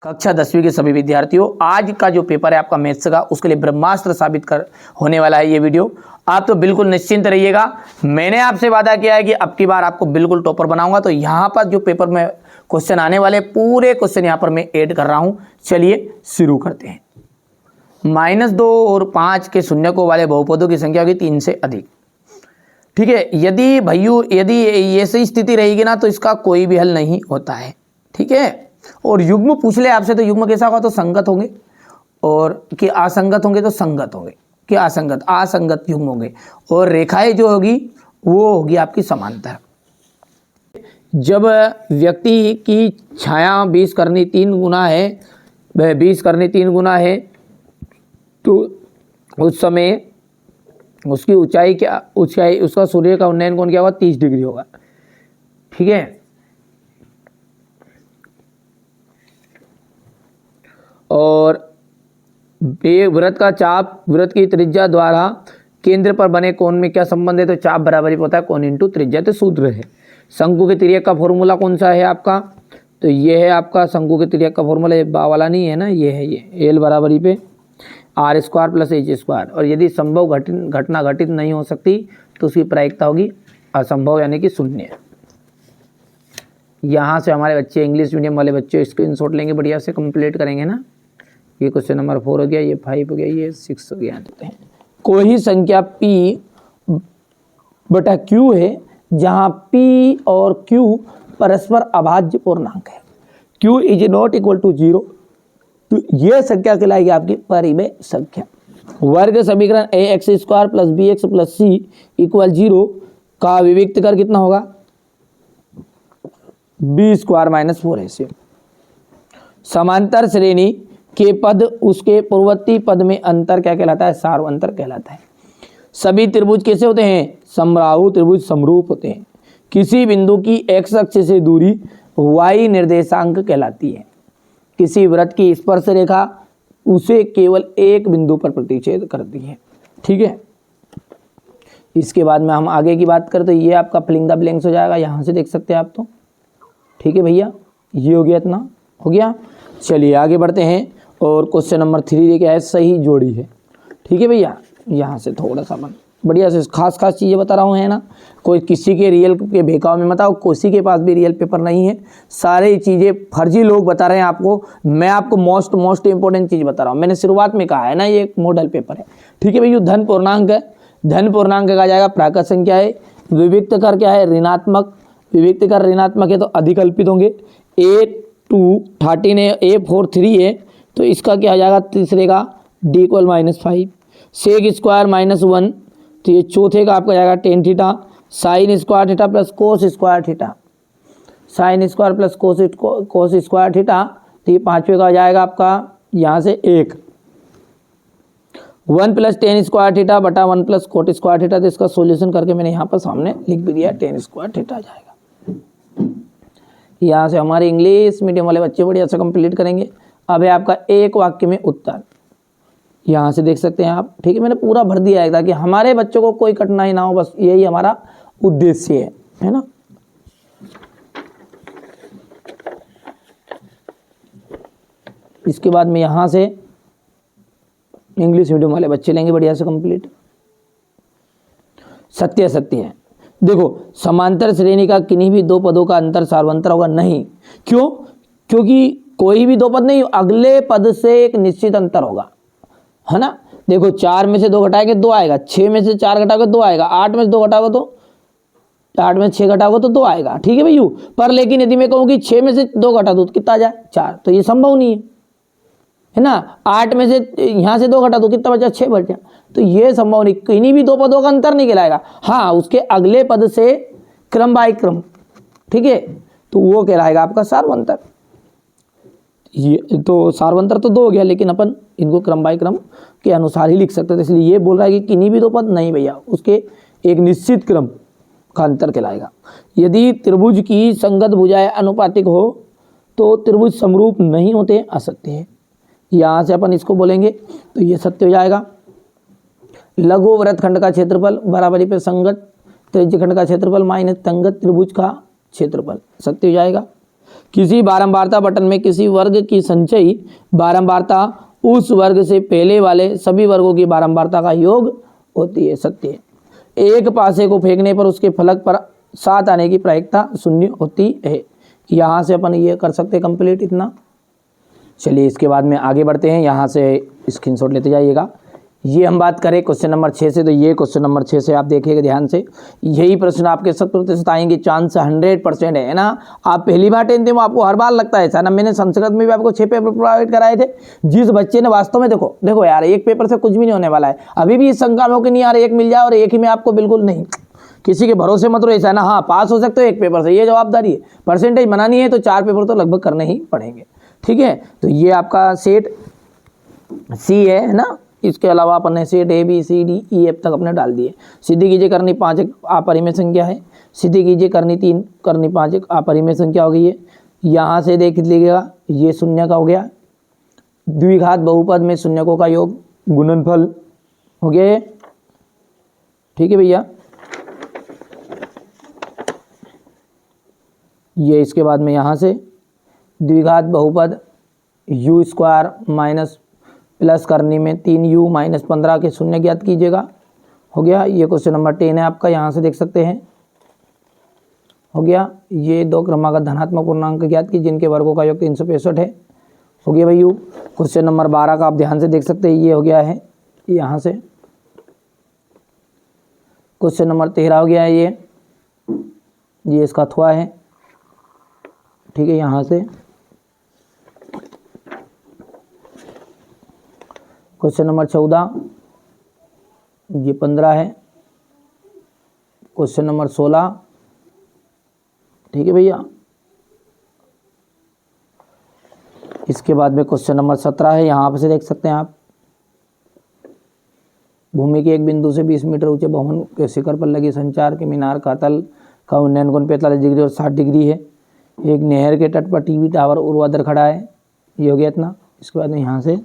कक्षा 10वीं के सभी विद्यार्थियों, आज का जो पेपर है आपका मैथ्स का, उसके लिए ब्रह्मास्त्र साबित कर होने वाला है ये वीडियो। आप तो बिल्कुल निश्चिंत रहिएगा। मैंने आपसे वादा किया है कि अब की बार आपको बिल्कुल टॉपर बनाऊंगा। तो यहाँ पर जो पेपर में क्वेश्चन आने वाले, पूरे क्वेश्चन यहाँ पर मैं ऐड कर रहा हूँ। चलिए शुरू करते हैं। -2 और 5 के शून्यकों वाले बहुपदों की संख्या होगी 3 से अधिक। ठीक है, यदि ऐसी स्थिति रहेगी ना, तो इसका कोई भी हल नहीं होता है। ठीक है, और युग्म पूछ ले आपसे, तो युग्म कैसा होगा, तो संगत होंगे, और कि असंगत होंगे तो संगत होंगे, कि असंगत युग्म होंगे, और रेखाएं जो होगी वो होगी आपकी समांतर। जब व्यक्ति की छाया 20 करनी 3 गुना है, 20 करनी 3 गुना है, तो उस समय उसकी ऊंचाई उसका सूर्य का उन्नयन कोण क्या होगा, 30 डिग्री होगा। ठीक है, और वृत्त का चाप वृत्त की त्रिज्या द्वारा केंद्र पर बने कोण में क्या संबंध है, तो चाप बराबर ही होता है कोण इंटू त्रिज्या, तो सूत्र है। शंकु के तिर्यक का फॉर्मूला कौन सा है आपका, तो ये है आपका शंकु के तिर्यक का फॉर्मूला, ये बा वाला नहीं है ना, ये है, ये एल बराबर ही पे r² + h²। और यदि संभव घटना घटित नहीं हो सकती तो उसकी प्रायिकता होगी असंभव, यानी कि 0। यहाँ से हमारे बच्चे, इंग्लिश मीडियम वाले बच्चे, स्क्रीनशॉट लेंगे, बढ़िया से कंप्लीट करेंगे ना। ये क्वेश्चन नंबर 4 हो गया, ये 5 हो गया, ये 6 हो गया। देते हैं, कोई संख्या p/q है जहाँ p और q परस्पर अभाज्य पूर्णांक है, q ≠ = 0, तो यह संख्या कहलाएगी आपकी परिमेय संख्या। वर्ग समीकरण ax² + bx + c = 0 का विविक्त कर कितना होगा, b² - 4ac। समांतर श्रेणी के पद उसके पूर्ववर्ती पद में अंतर क्या कहलाता है, सार्वंतर कहलाता है। सभी त्रिभुज कैसे होते हैं, समबाहु त्रिभुज समरूप होते हैं। किसी बिंदु की x अक्ष से दूरी y निर्देशांक कहलाती है। किसी वृत्त की स्पर्श रेखा उसे केवल एक बिंदु पर प्रतिच्छेद करती है। ठीक है, इसके बाद में हम आगे की बात करें तो ये आपका फिलिंग द ब्लैंक्स हो जाएगा, यहाँ से देख सकते हैं आप तो। ठीक है भैया, ये हो गया, इतना हो गया। चलिए आगे बढ़ते हैं, और क्वेश्चन नंबर 3 क्या है, सही जोड़ी है। ठीक है भैया, यहाँ से थोड़ा सा बढ़िया से खास चीज़ें बता रहा हूँ, है ना। कोई किसी के रियल के बेकाव में मत आओ, किसी के पास भी रियल पेपर नहीं है, सारे चीज़ें फर्जी लोग बता रहे हैं आपको। मैं आपको मोस्ट इंपॉर्टेंट चीज़ बता रहा हूँ। मैंने शुरुआत में कहा है ना, ये एक मॉडल पेपर है। ठीक है भैया, धन पूर्णांक है, धन पूर्णांक का जाएगा प्राकृत संख्या है। विविक्त कर क्या है, ऋणात्मक, विविक्त कर ऋणात्मक है तो अधिकल्पित होंगे। A2 13 है, A4 3 है, तो इसका क्या आ जाएगा, तीसरे का d = -5। sec² - 1, तो ये चौथे का आपका जाएगा tan theta. sin² theta + cos² theta, sin² + cos² theta, तो ये पाँचवें का आ जाएगा आपका यहाँ से 1 + tan² थीटा बटा 1 + cot² थीटा। तो इसका सॉल्यूशन करके मैंने यहाँ पर सामने लिख भी दिया, tan² थीटा आ जाएगा। यहाँ से हमारे इंग्लिश मीडियम वाले बच्चे बढ़िया से कंप्लीट करेंगे। अब है आपका एक वाक्य में उत्तर, यहाँ से देख सकते हैं आप। ठीक है, मैंने पूरा भर दिया है ताकि हमारे बच्चों को कोई कठिनाई ना हो, बस यही हमारा उद्देश्य है ना। इसके बाद में यहाँ से इंग्लिश मीडियम वाले बच्चे लेंगे बढ़िया से कंप्लीट। सत्य है, देखो, समांतर श्रेणी का किन्हीं भी 2 पदों का अंतर सार्वंतर होगा नहीं। क्यों, क्योंकि कोई भी 2 पद नहीं, अगले पद से एक निश्चित अंतर होगा, है ना। देखो, 4 में से 2 घटाएंगे 2 आएगा, 6 में से 4 घटाओगे 2 आएगा, 8 में से 2 घटाओगे तो 8 में 6 घटाओगे तो 2 आएगा। ठीक है भैया, पर लेकिन यदि मैं कहूँ कि 6 में से 2 घटा दो तो कितना आ जाए, 4, तो ये संभव नहीं है ना। 8 में से यहाँ से 2 घटा दो, कितना बचा, 6 बचा, तो ये संभव नहीं। किन्हीं भी 2 पदों का अंतर नहीं कहलाएगा। हाँ, उसके अगले पद से क्रम बाय क्रम, ठीक है, तो वो कहलाएगा आपका सार्वंतर। ये तो सार्वंतर तो 2 हो गया, लेकिन अपन इनको क्रम बाय क्रम के अनुसार ही लिख सकते हैं। इसलिए ये बोल रहा है कि किन्हीं भी 2 पद नहीं भैया, उसके एक निश्चित क्रम का अंतर कहलाएगा। यदि त्रिभुज की संगत भुजाएं अनुपातिक हो तो त्रिभुज समरूप नहीं होते, असत्य है। यहाँ से अपन इसको बोलेंगे तो ये सत्य हो जाएगा। लघु वृत्तखंड का क्षेत्रफल बराबरी पे संगत त्रिज्यखंड का क्षेत्रफल माइनस तंगत त्रिभुज का क्षेत्रफल, सत्य हो जाएगा। किसी बारंबारता बटन में किसी वर्ग की संचयी बारंबारता उस वर्ग से पहले वाले सभी वर्गों की बारंबारता का योग होती है। सत्य है। एक पासे को फेंकने पर उसके फलक पर 7 आने की प्रायिकता 0 होती है। यहाँ से अपन ये कर सकते हैं कंप्लीट इतना। चलिए इसके बाद में आगे बढ़ते हैं, यहाँ से स्क्रीनशॉट लेते जाइएगा। ये हम बात करें क्वेश्चन नंबर 6 से, तो ये क्वेश्चन नंबर 6 से आप देखिएगा ध्यान से, यही प्रश्न आपके 100% आएंगे, चांस 100% है ना। आप पहली बार 10th में आपको हर बार लगता है ऐसा ना, मैंने संस्कृत में भी आपको 6 पेपर प्रोवाइड कराए थे। जिस बच्चे ने वास्तव में देखो यार, एक पेपर से कुछ भी नहीं होने वाला है, अभी भी इस शंका में हो कि नहीं यार एक मिल जाए और एक ही में आपको, बिल्कुल नहीं, किसी के भरोसे मत रहो ऐसा ना। हाँ पास हो सकते हो एक पेपर से, ये जवाबदारी है। परसेंटेज बनानी है तो 4 पेपर तो लगभग करने ही पड़ेंगे, ठीक है। तो ये आपका सेट सी है ना। इसके अलावा अपन ने set A B C D E F तक अपने डाल दिए। सीधी कीजिए करनी 5 एक अपरिमेय संख्या है, सीधी कीजिए करनी 3 करनी 5 एक अपरिमेय संख्या हो गई है। यहाँ से देख लीजिएगा ये शून्य का हो गया, द्विघात बहुपद में शून्यकों का योग गुणनफल हो गया ये, ठीक है भैया। ये इसके बाद में यहाँ से द्विघात बहुपद u स्क्वायर माइनस प्लस करने में 3u माइनस 15 के शून्य ज्ञात कीजिएगा, हो गया। ये क्वेश्चन नंबर 10 है आपका, यहाँ से देख सकते हैं, हो गया। ये 2 क्रमागत धनात्मक पूर्णांक ज्ञात की जिनके वर्गों का योग 365 है, हो गया भाई। क्वेश्चन नंबर 12 का आप ध्यान से देख सकते हैं, ये हो गया है यहाँ से। क्वेश्चन नंबर 13 हो गया है ये इसका अथवा है, ठीक है। यहाँ से क्वेश्चन नंबर 14 ये 15 है, क्वेश्चन नंबर 16, ठीक है भैया। इसके बाद में क्वेश्चन नंबर 17 है, यहाँ पर से देख सकते हैं आप, भूमि के एक बिंदु से 20 मीटर ऊंचे भवन के शिखर पर लगी संचार के मीनार का तल का उन्नयन कोण 45 डिग्री और 60 डिग्री है। एक नहर के तट पर टीवी टावर ऊर्ध्वाधर खड़ा है, ये हो गया इतना। इसके बाद में यहाँ से